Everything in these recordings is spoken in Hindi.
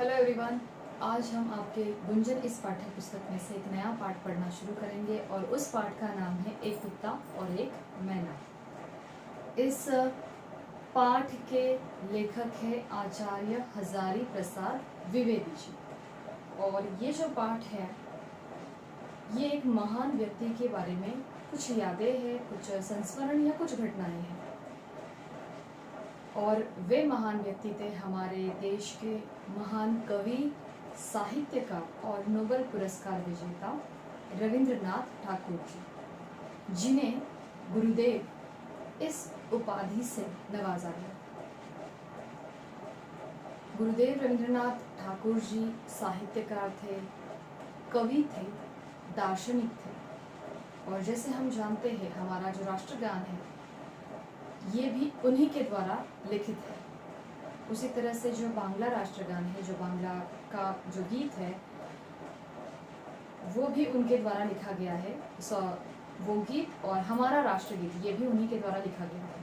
Hello everyone. आज हम आपके गुंजन इस पाठ्य पुस्तक में से एक नया पाठ पढ़ना शुरू करेंगे और उस पाठ का नाम है एक कुत्ता और एक मैना। इस पाठ के लेखक है आचार्य हजारी प्रसाद द्विवेदी जी। और ये जो पाठ है ये एक महान व्यक्ति के बारे में कुछ यादें हैं, कुछ संस्मरण या कुछ घटनाएं हैं। और वे महान व्यक्ति थे हमारे देश के महान कवि, साहित्यकार और नोबेल पुरस्कार विजेता रविंद्रनाथ ठाकुर जी, जिन्हें गुरुदेव इस उपाधि से नवाजा गया। गुरुदेव रविंद्रनाथ ठाकुर जी साहित्यकार थे, कवि थे, दार्शनिक थे। और जैसे हम जानते हैं हमारा जो राष्ट्रगान है ये भी उन्हीं के द्वारा लिखित है। उसी तरह से जो बांग्ला राष्ट्रगान है, जो बांग्ला का जो गीत है वो भी उनके द्वारा लिखा गया है। वो गीत और हमारा राष्ट्रगीत ये भी उन्हीं के द्वारा लिखा गया है।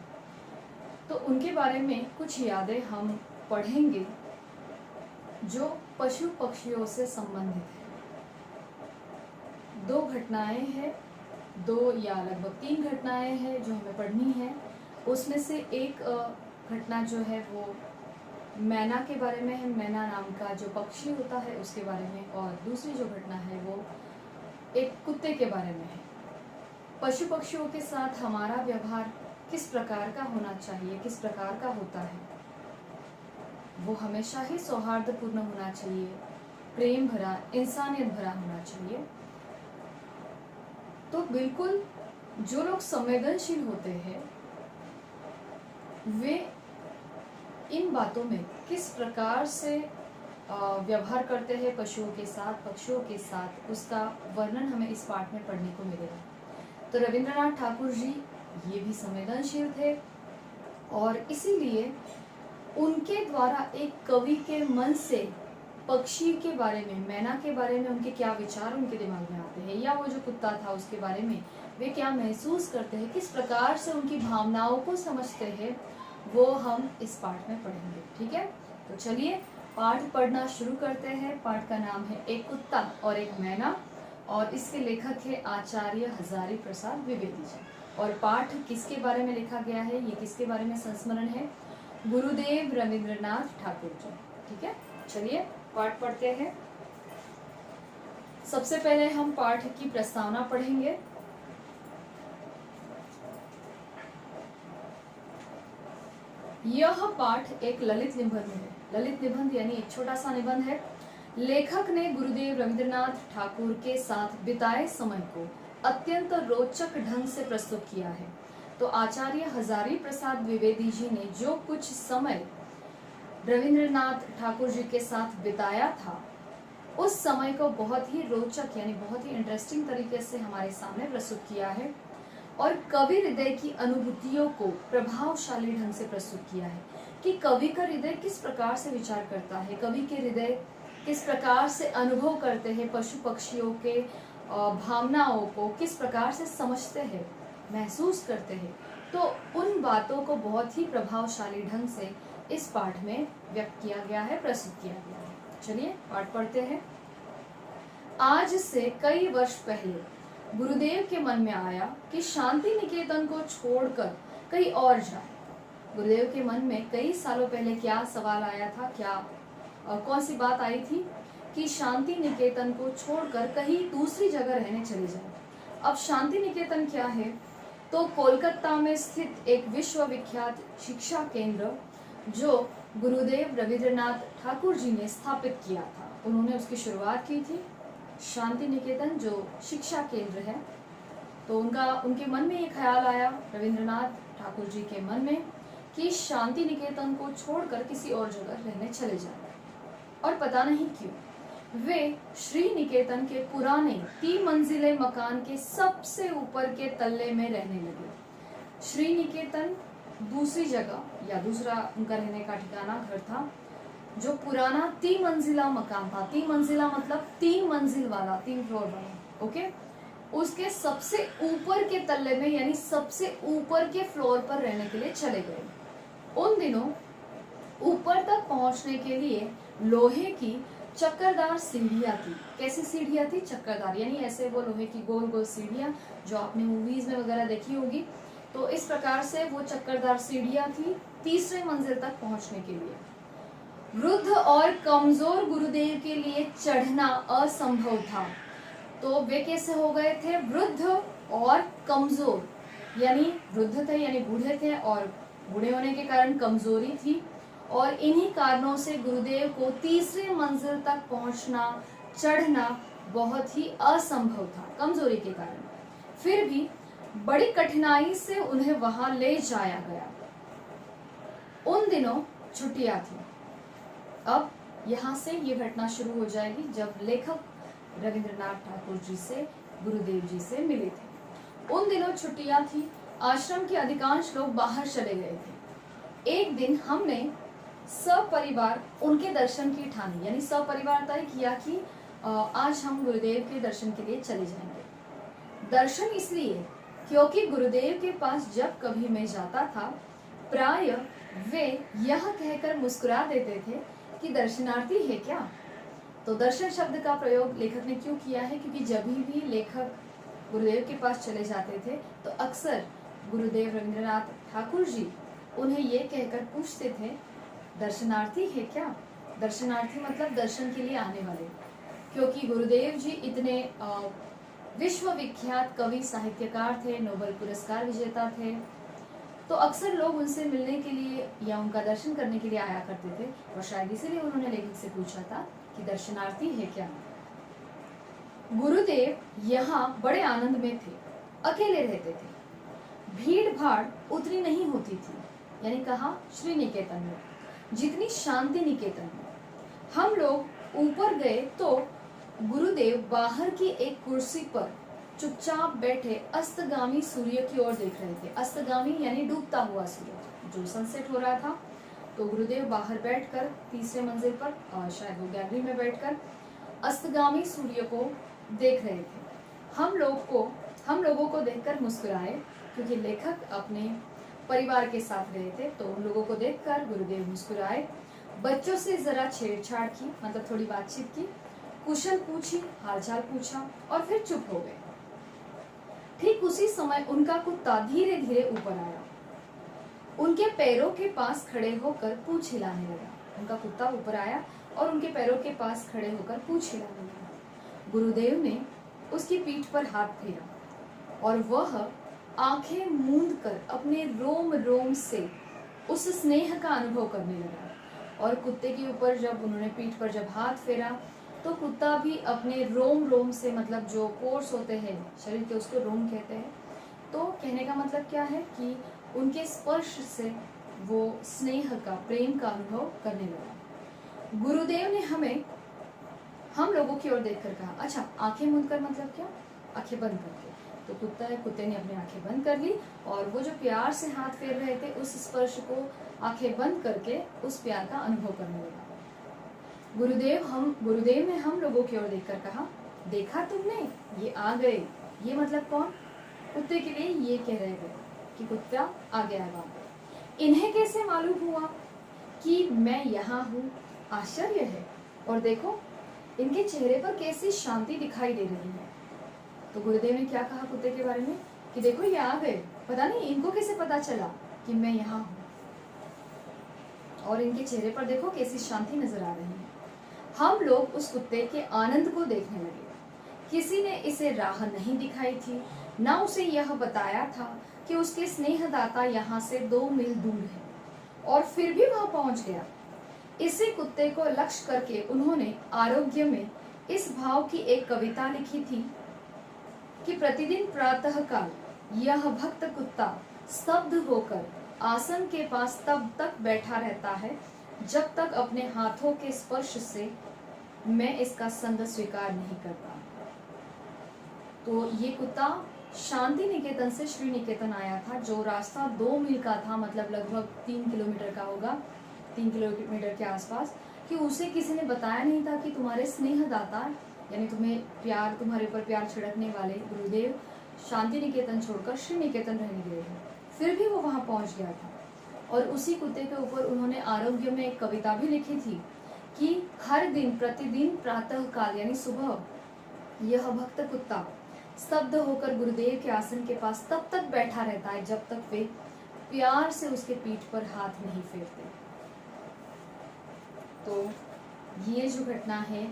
तो उनके बारे में कुछ यादें हम पढ़ेंगे जो पशु पक्षियों से संबंधित है। दो घटनाएं हैं, दो या लगभग 3 घटनाएं हैं जो हमें पढ़नी है। उसमें से एक घटना जो है वो मैना के बारे में है, मैना नाम का जो पक्षी होता है उसके बारे में। और दूसरी जो घटना है वो एक कुत्ते के बारे में है। पशु पक्षियों के साथ हमारा व्यवहार किस प्रकार का होना चाहिए, किस प्रकार का होता है, वो हमेशा ही सौहार्दपूर्ण होना चाहिए, प्रेम भरा, इंसानियत भरा होना चाहिए। तो बिल्कुल जो लोग संवेदनशील होते हैं वे इन बातों में किस प्रकार से व्यवहार करते हैं पशुओं के साथ, पक्षियों के साथ, उसका वर्णन हमें इस पाठ में पढ़ने को मिलेगा। तो रविंद्रनाथ ठाकुर जी ये भी संवेदनशील थे और इसीलिए उनके द्वारा एक कवि के मन से पक्षी के बारे में, मैना के बारे में उनके क्या विचार उनके दिमाग में आते हैं, या वो जो कुत्ता था उसके बारे में वे क्या महसूस करते हैं, किस प्रकार से उनकी भावनाओं को समझते हैं, वो हम इस पाठ में पढ़ेंगे। ठीक है, तो चलिए पाठ पढ़ना शुरू करते हैं। पाठ का नाम है एक कुत्ता और एक मैना और इसके लेखक है आचार्य हजारी प्रसाद द्विवेदी जी। और पाठ किसके बारे में लिखा गया है, ये किसके बारे में संस्मरण है, गुरुदेव रविंद्रनाथ ठाकुर जी। ठीक है, चलिए पाठ पढ़ते हैं। सबसे पहले हम पाठ की प्रस्तावना पढ़ेंगे। यह पाठ एक ललित निबंध है। ललित निबंध यानी एक छोटा सा निबंध है। लेखक ने गुरुदेव रविंद्रनाथ ठाकुर के साथ बिताए समय को अत्यंत रोचक ढंग से प्रस्तुत किया है। तो आचार्य हजारी प्रसाद द्विवेदी जी ने जो कुछ समय रविंद्रनाथ ठाकुर जी के साथ बिताया था उस समय को बहुत ही रोचक यानी बहुत ही इंटरेस्टिंग तरीके से हमारे सामने प्रस्तुत किया है और कवि हृदय की अनुभूतियों को प्रभावशाली ढंग से प्रस्तुत किया है कि कवि का हृदय किस प्रकार से विचार करता है, कवि के हृदय किस प्रकार से अनुभव करते हैं, पशु पक्षियों के भावनाओं को किस प्रकार से समझते हैं, महसूस करते हैं। तो उन बातों को बहुत ही प्रभावशाली ढंग से इस पाठ में व्यक्त किया गया है, प्रस्तुत किया गया है। चलिए पाठ पढ़ते हैं। आज से कई वर्ष पहले गुरुदेव के मन में आया कि शांति निकेतन को छोड़कर कहीं और जाए। गुरुदेव के मन में कई सालों पहले क्या सवाल आया था, कौन सी बात आई थी कि शांति निकेतन को छोड़कर कहीं दूसरी जगह रहने चले जाए। अब शांति निकेतन क्या है, तो कोलकाता में स्थित एक विश्वविख्यात शिक्षा केंद्र जो गुरुदेव रविंद्रनाथ ठाकुर जी ने स्थापित किया था, उन्होंने उसकी शुरुआत की थी। शांति निकेतन जो शिक्षा केंद्र है, तो उनके मन में ये ख्याल आया रविंद्रनाथ ठाकुर जी के मन में कि शांति निकेतन को छोड़कर किसी और जगह रहने चले जाए। और पता नहीं क्यों वे श्री निकेतन के पुराने 3 मंजिले मकान के सबसे ऊपर के तल्ले में रहने लगे। श्री निकेतन दूसरी जगह या दूसरा उनका रहने का ठिकाना घर था जो पुराना 3 मंजिला मकान था। 3 मंजिला मतलब 3 मंजिल वाला, 3 फ्लोर वाला। ओके, उसके सबसे ऊपर के तल्ले में यानी सबसे ऊपर के फ्लोर पर रहने के लिए चले गए। उन दिनों ऊपर तक पहुंचने के लिए लोहे की चक्करदार सीढ़ियाँ थी। कैसी सीढ़ियाँ थी? चक्करदार, यानी ऐसे वो लोहे की गोल गोल सीढ़ियाँ जो आपने मूवीज में वगैरह देखी होगी। तो इस प्रकार से वो चक्करदार सीढ़ियाँ थी तीसरे मंजिल तक पहुंचने के लिए। वृद्ध और कमजोर गुरुदेव के लिए चढ़ना असंभव था। तो वे कैसे हो गए थे? वृद्ध और कमजोर, यानी वृद्ध थे यानी बूढ़े थे, और बूढ़े होने के कारण कमजोरी थी, और इन्हीं कारणों से गुरुदेव को तीसरे मंजिल तक पहुंचना, चढ़ना बहुत ही असंभव था, कमजोरी के कारण। फिर भी बड़ी कठिनाई से उन्हें वहां ले जाया गया। उन दिनों छुट्टियां थी। अब यहाँ से ये घटना शुरू हो जाएगी जब लेखक रविंद्रनाथ ठाकुर जी से गुरुदेव जी से मिले थे। उन दिनों छुट्टियां थी, आश्रम के अधिकांश लोग बाहर चले गए थे। एक दिन हमने सपरिवार उनके दर्शन की ठानी, यानी सपरिवार तय किया कि आज हम गुरुदेव के दर्शन के लिए चले जाएंगे। दर्शन इसलिए क्योंकि गुरुदेव के पास जब कभी मैं जाता था, प्राय वे यह कहकर मुस्कुरा देते थे कि दर्शनार्थी है क्या। तो दर्शन शब्द का प्रयोग लेखक ने क्यों किया है? क्योंकि जब भी लेखक गुरुदेव के पास चले जाते थे तो अक्सर गुरुदेव रविंद्रनाथ ठाकुर जी उन्हें ये कहकर पूछते थे, दर्शनार्थी है क्या? दर्शनार्थी मतलब दर्शन के लिए आने वाले। क्योंकि गुरुदेव जी इतने विश्वविख्यात कवि साहित्यकार थे, नोबेल पुरस्कार विजेता थे, तो अक्सर लोग उनसे मिलने के लिए या उनका दर्शन करने के लिए आया करते थे, और शायद इसीलिए उन्होंने लेखक से पूछा था कि दर्शनार्थी है क्या। गुरुदेव यहाँ बड़े आनंद में थे, अकेले रहते थे। भीड़ भाड़ उतनी नहीं होती थी, यानी कहा श्री निकेतन में जितनी शांति निकेतन में। हम लोग ऊपर गए तो गुरुदेव बाहर की एक कुर्सी पर चुपचाप बैठे अस्तगामी सूर्य की ओर देख रहे थे। अस्तगामी यानी डूबता हुआ सूर्य जो सनसेट हो रहा था। तो गुरुदेव बाहर बैठकर तीसरे मंजिल पर, शायद वो गैलरी में बैठकर अस्तगामी सूर्य को देख रहे थे। हम लोगों को देखकर मुस्कुराए, क्योंकि लेखक अपने परिवार के साथ रहे थे। तो उन लोगों को देखकर गुरुदेव मुस्कुराए, बच्चों से जरा छेड़छाड़ की, मतलब थोड़ी बातचीत की, कुशल पूछी, हालचाल पूछा, और फिर चुप हो गए। ठीक उसी समय उनका कुत्ता धीरे धीरे ऊपर आया, उनके पैरों के पास खड़े होकर पूंछ हिलाने लगा। उनका कुत्ता ऊपर आया और उनके पैरों के पास खड़े होकर पूंछ हिलाने लगा। गुरुदेव ने उसकी पीठ पर हाथ फेरा और वह आंखें मूंद कर अपने रोम रोम से उस स्नेह का अनुभव करने लगा। और कुत्ते के ऊपर जब उन्होंने पीठ पर जब हाथ फेरा तो कुत्ता भी अपने रोम रोम से, मतलब जो पोर्स होते हैं शरीर के, उसको रोम कहते हैं। तो कहने का मतलब क्या है कि उनके स्पर्श से वो स्नेह का, प्रेम का अनुभव करने लगा। गुरुदेव ने हम लोगों की ओर देखकर कहा, अच्छा आंखें मूंद कर मतलब क्या? आंखें बंद करके। तो कुत्ते ने अपनी आंखें बंद कर ली और वो जो प्यार से हाथ फेर रहे थे उस स्पर्श को आंखें बंद करके उस प्यार का अनुभव करने लगा। गुरुदेव ने हम लोगों की ओर देखकर कहा, देखा तुमने, ये आ गए। ये मतलब कौन? कुत्ते के लिए ये कह रहे थे कि कुत्ता आ गया है वहां। इन्हें कैसे मालूम हुआ कि मैं यहाँ हूँ? आश्चर्य है। और देखो इनके चेहरे पर कैसी शांति दिखाई दे रही है। तो गुरुदेव ने क्या कहा कुत्ते के बारे में कि देखो ये आ गए, पता नहीं इनको कैसे पता चला कि मैं यहाँ हूँ। और इनके चेहरे पर देखो कैसी शांति नजर आ रही है। हम लोग उस कुत्ते के आनंद को देखने लगे। किसी ने इसे राह नहीं दिखाई थी, न उसे यह बताया था कि उसके स्नेहदाता यहाँ से 2 मील दूर है, और फिर भी वह पहुंच गया। इसी कुत्ते को लक्ष्य करके उन्होंने आरोग्य में इस भाव की एक कविता लिखी थी कि प्रतिदिन प्रातःकाल यह भक्त कुत्ता स्तब्ध होकर आसन के पास तब तक बैठा रहता है जब तक अपने हाथों के स्पर्श से मैं इसका संग स्वीकार नहीं करता। तो ये कुत्ता शांति निकेतन से श्री निकेतन आया था, जो रास्ता 2 मील का था, मतलब लगभग 3 किलोमीटर का होगा, 3 किलोमीटर के आसपास, कि उसे किसी ने बताया नहीं था कि तुम्हारे स्नेहदाता, यानी तुम्हारे ऊपर प्यार छिड़कने वाले गुरुदेव शांति निकेतन छोड़कर श्री निकेतन रहने गए हैं। फिर भी वो वहां पहुंच गया था। और उसी कुत्ते के ऊपर उन्होंने आरोग्य में एक कविता भी लिखी थी कि हर दिन प्रतिदिन प्रातः काल यानी सुबह यह भक्त कुत्ता स्तब्ध होकर गुरुदेव के आसन के पास तब तक बैठा रहता है जब तक वे प्यार से उसके पीठ पर हाथ नहीं फेरते। तो ये जो घटना है,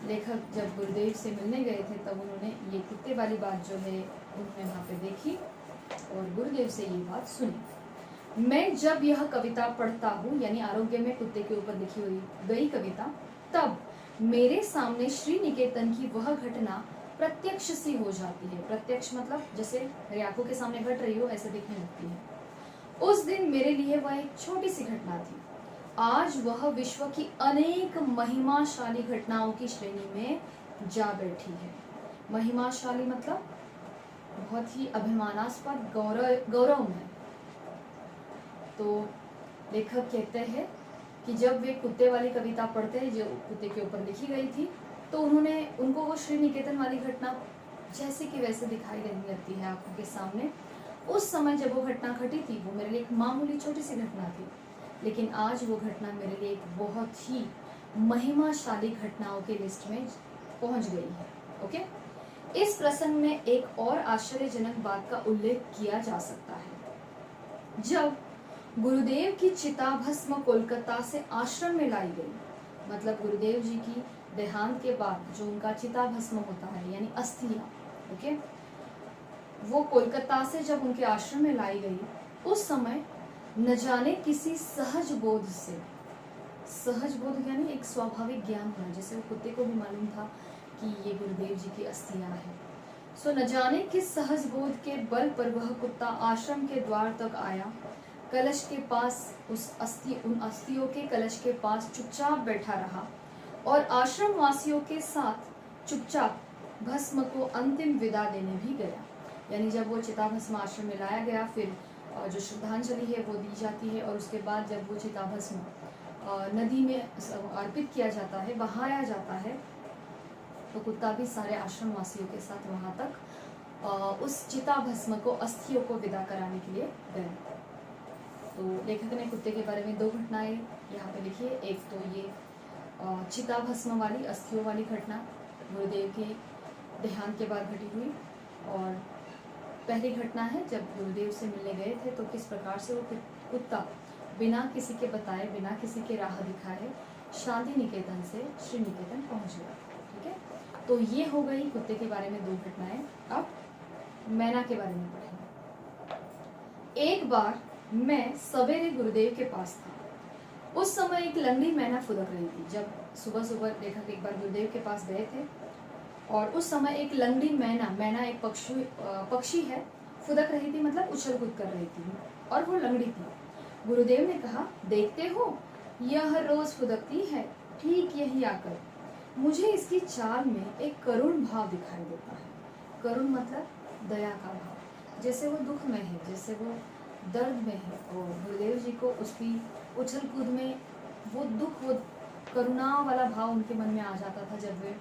लेखक जब गुरुदेव से मिलने गए थे तब उन्होंने ये कुत्ते वाली बात जो है उन्होंने वहाँ पे देखी और गुरुदेव से ये बात सुनी। मैं जब यह कविता पढ़ता हूँ, यानी आरोग्य में कुत्ते के ऊपर लिखी हुई गई कविता, तब मेरे सामने श्री निकेतन की वह घटना प्रत्यक्ष सी हो जाती है। प्रत्यक्ष मतलब जैसे मेरी आंखों के सामने घट रही हो ऐसे दिखने लगती है। उस दिन मेरे लिए वह एक छोटी सी घटना थी, आज वह विश्व की अनेक महिमाशाली घटनाओं की श्रेणी में जा बैठी है। महिमाशाली मतलब बहुत ही अभिमानास्पद, गौरवमय। तो लेखक कहते हैं कि जब वे कुत्ते वाली कविता पढ़ते हैं जो कुत्ते के ऊपर लिखी गई थी, तो उनको वो श्री निकेतन वाली घटना जैसे कि वैसे दिखाई देने लगती है आंखों के सामने। उस समय जब वो घटना घटी थी वो मेरे लिए एक मामूली छोटी सी घटना थी, लेकिन आज वो घटना मेरे लिए एक बहुत ही महिमाशाली घटनाओं के लिस्ट में पहुंच गई है। ओके, इस प्रसंग में एक और आश्चर्यजनक बात का उल्लेख किया जा सकता है। जब गुरुदेव की चिताभस्म कोलकाता से आश्रम में लाई गई, मतलब गुरुदेव जी की देहांत के बाद जो उनका चिताभस्म होता है यानी अस्थियां, ओके, वो कोलकाता से जब उनके आश्रम में लाई गई, उस समय न जाने किसी सहज बोध से, सहज बोध यानी एक स्वाभाविक ज्ञान होना, जैसे वो कुत्ते को भी मालूम था कि ये गुरुदेव जी की अस्थियां हैं। सो न जाने किस सहज बोध के बल पर वह कुत्ता आश्रम के द्वार तक आया, कलश के पास उन अस्थियों के कलश के पास चुपचाप बैठा रहा और आश्रम वासियों के साथ चुपचाप भस्म को अंतिम विदा देने भी गया। यानी जब वो चिताभस्म आश्रम में लाया गया, फिर जो श्रद्धांजलि है वो दी जाती है और उसके बाद जब वो चिताभस्म नदी में अर्पित किया जाता है, बहाया जाता है, तो कुत्ता भी सारे आश्रम वासियों के साथ वहाँ तक उस चिताभस्म को, अस्थियों को विदा कराने के लिए गए। तो लेखक ने कुत्ते के बारे में दो घटनाएं यहाँ पे लिखी है। एक तो ये चिताभस्म वाली, अस्थियों वाली घटना गुरुदेव के देहांत के बाद घटी हुई, और पहली घटना है जब गुरुदेव से मिलने गए थे तो किस प्रकार से वो कुत्ता बिना किसी के बताए, बिना किसी के राह दिखाए शांति निकेतन से श्री निकेतन पहुंच गया। ठीक है, तो ये हो गई कुत्ते के बारे में दो घटनाएं। अब मैना के बारे में पढ़ेंगे। एक बार मैं सवेरे गुरुदेव के पास था। उस समय एक लंगड़ी मैना फुदक रही थी। जब सुबह सुबह लेखक एक बार गुरुदेव के पास गए थे और उस समय एक लंगड़ी मैना एक पक्षी है, फुदक रही थी, मतलब उछल कूद कर रही थी और वो लंगड़ी थी। गुरुदेव ने कहा, देखते हो यह रोज फुदकती है, ठीक यही आकर मुझे इसकी चाल में एक करुण भाव दिखाई देता है। करुण मतलब दया का भाव, जैसे वो दुख में है, जैसे वो दर्द में है, और गुरुदेव जी को उसकी उछल कूद में वो दुख, वो करुणा वाला भाव उनके मन में आ जाता था जब वे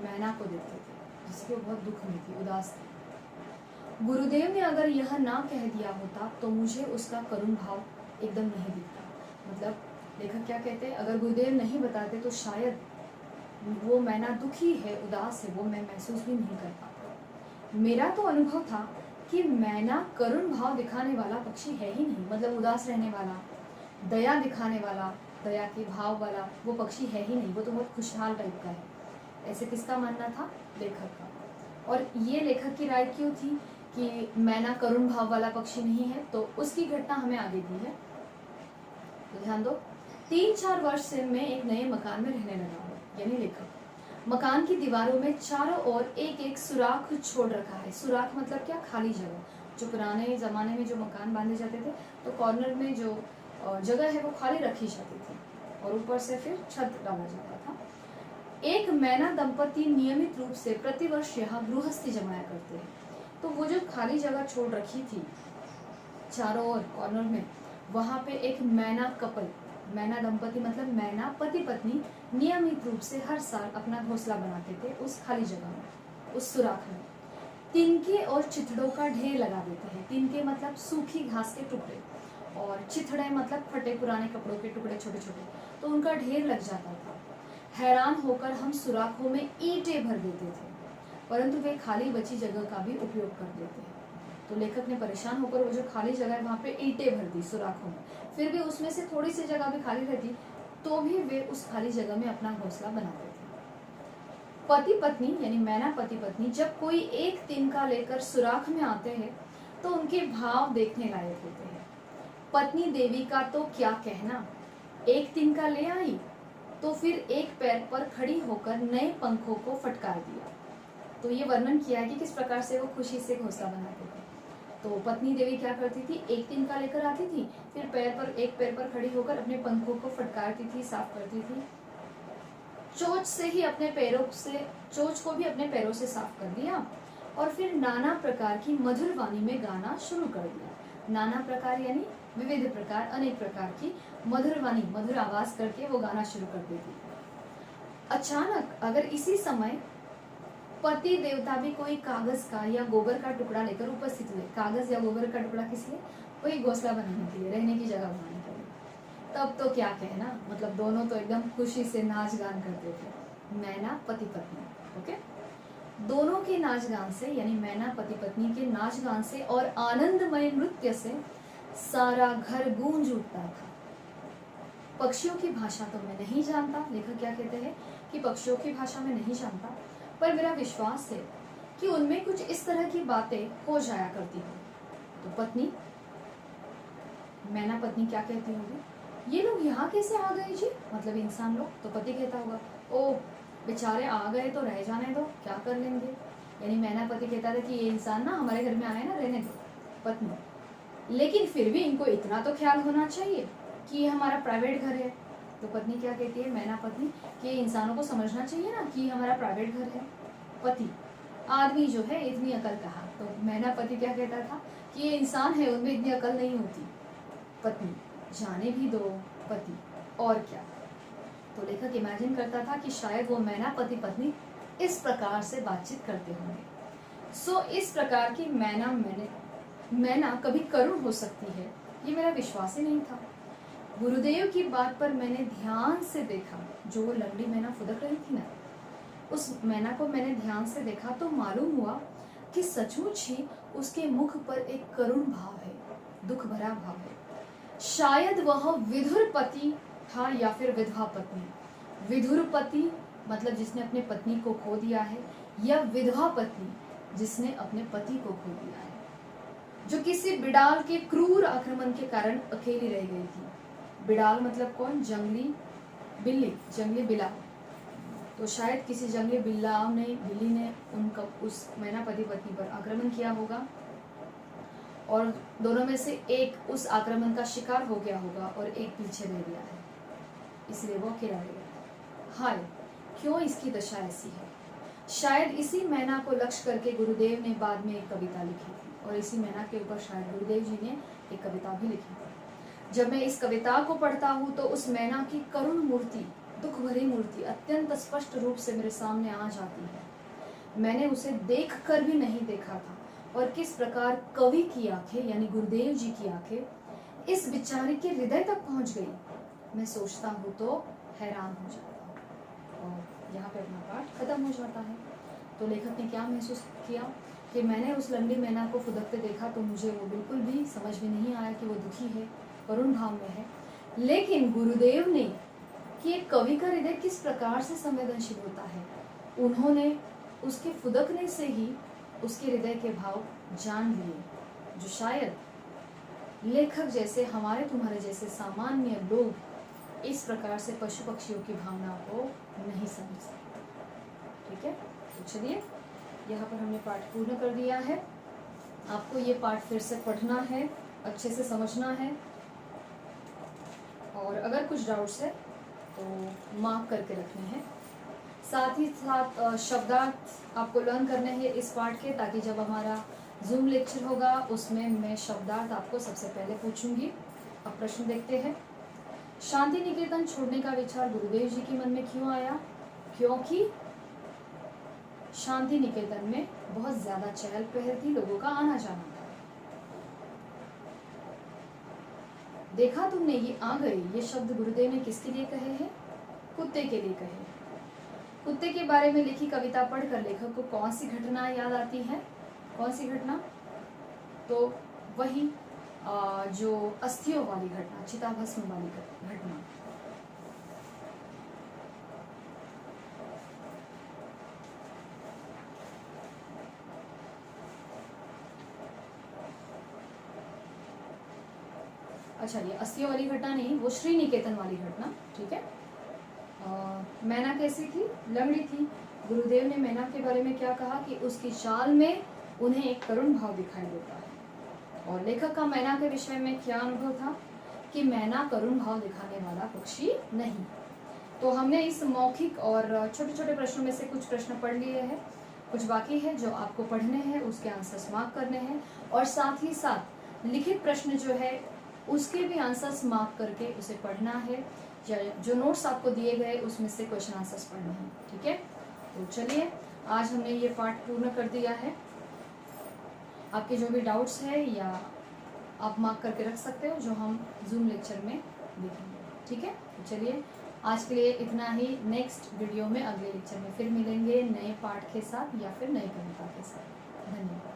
मैना को देखते थे, जिसके वो बहुत दुख में थी, उदास थी। गुरुदेव ने अगर यह ना कह दिया होता तो मुझे उसका करुण भाव एकदम नहीं दिखता। मतलब लेखक क्या कहते हैं, अगर गुरुदेव नहीं बताते तो शायद वो मैना दुखी है, उदास है, वो मैं महसूस भी नहीं कर पाता। मेरा तो अनुभव था कि मैना करुण भाव दिखाने वाला पक्षी है ही नहीं, मतलब उदास रहने वाला, दया दिखाने वाला, दया के भाव वाला वो पक्षी है ही नहीं, वो तो बहुत खुशहाल टाइप का है। ऐसे किसका मानना था? लेखक का। और ये लेखक की राय क्यों थी कि मैना करुण भाव वाला पक्षी नहीं है? तो उसकी घटना हमें आगे दी है, तो ध्यान दो। 3-4 वर्ष से मैं एक नए मकान में रहने लगा हूँ, यानी लेखक। मकान की दीवारों में चारों ओर एक एक सुराख छोड़ रखा है। सुराख मतलब क्या? खाली जगह। जो पुराने जमाने में जो मकान बांधे जाते थे तो कॉर्नर में जो जगह है वो खाली रखी जाती थी और ऊपर से फिर छत डाला जाता था। एक मैना दंपति नियमित रूप से प्रतिवर्ष यहाँ गृहस्थी जमाया करते हैं। तो वो जो खाली जगह छोड़ रखी थी चारों ओर कॉर्नर में, वहाँ पे एक मैना कपल, मैना दंपति मतलब मैना पति पत्नी, नियमित रूप से हर साल अपना घोंसला बनाते थे उस खाली जगह में, उस सुराख में। तिनके और चिथड़ों का ढेर लगा देते हैं। तिनके मतलब सूखी घास के टुकड़े, और चिथड़े मतलब फटे पुराने कपड़ों के टुकड़े छोटे छोटे, तो उनका ढेर लग जाता था। हैरान होकर हम सुराखों में ईंटें भर देते थे, परंतु वे खाली बची जगह का भी उपयोग कर देते हैं। तो लेखक ने परेशान होकर वो जो खाली जगह है वहां पे ईंटें भर दी सुराखों में, फिर भी उसमें से थोड़ी सी जगह भी खाली रहती तो भी वे उस खाली जगह में अपना घोंसला बनाते थे। पति पत्नी यानी मैना पति पत्नी जब कोई एक तिनका लेकर सुराख में आते हैं तो उनके भाव देखने लायक होते हैं। पत्नी देवी का तो क्या कहना, एक तिनका ले आई तो फिर एक पैर पर खड़ी होकर नए पंखों को फटकार दिया। तो ये वर्णन किया है कि किस प्रकार से वो खुशी से घोंसला बनाते थे। तो पत्नी देवी क्या करती थी, एक तिनका लेकर आती थी, फिर एक पैर पर खड़ी होकर अपने पंखों को फटकारती थी, साफ करती थी। चोंच को भी अपने पैरों से साफ कर दिया और फिर नाना प्रकार की मधुर वाणी में गाना शुरू कर दिया। नाना प्रकार यानी विविध प्रकार, अनेक प्रकार की मधुर वाणी, मधुर आवाज करके वो गाना शुरू कर देती थी। अचानक अगर इसी समय पति देवता भी कोई कागज का या गोबर का टुकड़ा लेकर उपस्थित हुए, कागज या गोबर का टुकड़ा किस लिए, वही घोंसला बनाने के लिए, रहने की जगह बनाने के लिए, तब तो क्या कहना, मतलब दोनों तो एकदम खुशी से नाच गान करते थे, मैना पति पत्नी। ओके, दोनों के नाच गान से यानी मैना पति पत्नी के नाच गान से और आनंदमय नृत्य से सारा घर गूंज उठता था। पक्षियों की भाषा तो मैं नहीं जानता, लेखक क्या कहते हैं कि पक्षियों की भाषा में नहीं जानता, पर मेरा विश्वास है कि उनमें कुछ इस तरह की बातें हो जाया करती हो। तो पत्नी, मैना पत्नी क्या कहती होगी, ये लोग यहाँ कैसे आ गए जी, मतलब इंसान लोग। तो पति कहता होगा, ओ बेचारे आ गए तो रह जाने दो, क्या कर लेंगे। यानी मैना पति कहता था कि ये इंसान ना हमारे घर में आए ना, रहने दो। पत्नी, लेकिन फिर भी इनको इतना तो ख्याल होना चाहिए कि ये हमारा प्राइवेट घर है। तो पत्नी क्या कहती है, मैना पत्नी, कि इंसानों को समझना चाहिए ना कि हमारा प्राइवेट घर है। पति, आदमी जो है इतनी अकल कहाँ। तो मैना पति क्या कहता था कि ये इंसान है, उनमें इतनी अकल नहीं होती। पत्नी, जाने भी दो पति, और क्या। तो लेखक इमेजिन करता था कि शायद वो मैना पति पत्नी इस प्रकार से बातचीत करते होंगे। सो इस प्रकार की मैना कभी करुण हो सकती है, ये मेरा विश्वास ही नहीं था। गुरुदेव की बात पर मैंने ध्यान से देखा, जो वो लंगड़ी मैना फुदक रही थी ना, उस मैना को मैंने ध्यान से देखा तो मालूम हुआ कि सचमुच ही उसके मुख पर एक करुण भाव है, दुख भरा भाव है। शायद वह विधुर पति था या फिर विधवा पत्नी। विधुर पति मतलब जिसने अपने पत्नी को खो दिया है, या विधवा पत्नी जिसने अपने पति को खो दिया है, जो किसी बिडाल के क्रूर आक्रमण के कारण अकेली रह गई थी। बिडाल मतलब कौन, जंगली बिल्ली, जंगली बिल्ला। तो शायद किसी जंगली बिल्ली ने उनका उस मैना पति पत्नी पर आक्रमण किया होगा और दोनों में से एक उस आक्रमण का शिकार हो गया होगा और एक पीछे रह गया है, इसलिए वो अकेला रह गया। हाय, क्यों इसकी दशा ऐसी है। शायद इसी मैना को लक्ष्य करके गुरुदेव ने बाद में एक कविता लिखी थी, और इसी मैना के ऊपर शायद गुरुदेव जी ने एक कविता भी लिखी थी। जब मैं इस कविता को पढ़ता हूँ तो उस मैना की करुण मूर्ति, दुख भरी मूर्ति अत्यंत स्पष्ट रूप से मेरे सामने आ जाती है। मैंने उसे देख कर भी नहीं देखा था, और किस प्रकार कवि की आंखें यानी गुरुदेव जी की आंखें इस बेचारे के हृदय तक पहुंच गई, मैं सोचता हूँ तो हैरान हो जाता हूँ। और यहाँ पे अपना पाठ खत्म हो जाता है। तो लेखक ने क्या महसूस किया कि मैंने उस लंगड़ी मैना को फुदकते देखा तो मुझे वो बिल्कुल भी समझ में नहीं आया कि वो दुखी है, करुण भाव में है। लेकिन गुरुदेव ने कि एक कवि का हृदय किस प्रकार से संवेदनशील होता है, उन्होंने उसके फुदकने से ही उसके हृदय के भाव जान लिए, जो शायद लेखक जैसे हमारे तुम्हारे जैसे सामान्य लोग इस प्रकार से पशु पक्षियों की भावना को नहीं समझ सकते। ठीक है, तो चलिए यहाँ पर हमने पाठ पूर्ण कर दिया है। आपको ये पाठ फिर से पढ़ना है, अच्छे से समझना है, और अगर कुछ डाउट्स है तो मार्क करके रखने हैं। साथ ही साथ शब्दार्थ आपको लर्न करने हैं इस पाठ के, ताकि जब हमारा जूम लेक्चर होगा उसमें मैं शब्दार्थ आपको सबसे पहले पूछूंगी। अब प्रश्न देखते हैं। शांति निकेतन छोड़ने का विचार गुरुदेव जी के मन में क्यों आया? क्योंकि शांति निकेतन में बहुत ज्यादा चहल पहल थी, लोगों का आना जाना था। देखा तुमने ये आ गई, ये शब्द गुरुदेव ने किसके लिए कहे हैं? कुत्ते के लिए कहे। कुत्ते के बारे में लिखी कविता पढ़कर लेखक को कौन सी घटना याद आती है? कौन सी घटना? तो वही जो अस्थियों वाली घटना, चिताभस्म वाली घटना। अच्छा, ये अस्थियों वाली घटना नहीं, वो श्री निकेतन वाली घटना, ठीक है। मैना कैसी थी? लंगड़ी थी। गुरुदेव ने मैना के बारे में क्या कहा कि उसकी चाल में उन्हें एक करुण भाव दिखाई देता है। और लेखक का मैना के विषय में क्या अनुभव था कि मैना करुण भाव दिखाने वाला पक्षी नहीं। तो हमने इस मौखिक और छोटे छोटे प्रश्नों में से कुछ प्रश्न पढ़ लिए हैं, कुछ बाकी है जो आपको पढ़ने हैं, उसके आंसर्स मार्क करने हैं, और साथ ही साथ लिखित प्रश्न जो है उसके भी आंसर्स मार्क करके उसे पढ़ना है, या जो नोट्स आपको दिए गए उसमें से क्वेश्चन आंसर्स पढ़ने हैं, ठीक है। तो चलिए, आज हमने ये पार्ट पूर्ण कर दिया है। आपके जो भी डाउट्स है या आप मार्क करके रख सकते हो, जो हम जूम लेक्चर में देखेंगे, ठीक है। तो चलिए, आज के लिए इतना ही। नेक्स्ट वीडियो में, अगले लेक्चर में फिर मिलेंगे नए पार्ट के साथ या फिर नई कविता के साथ। धन्यवाद।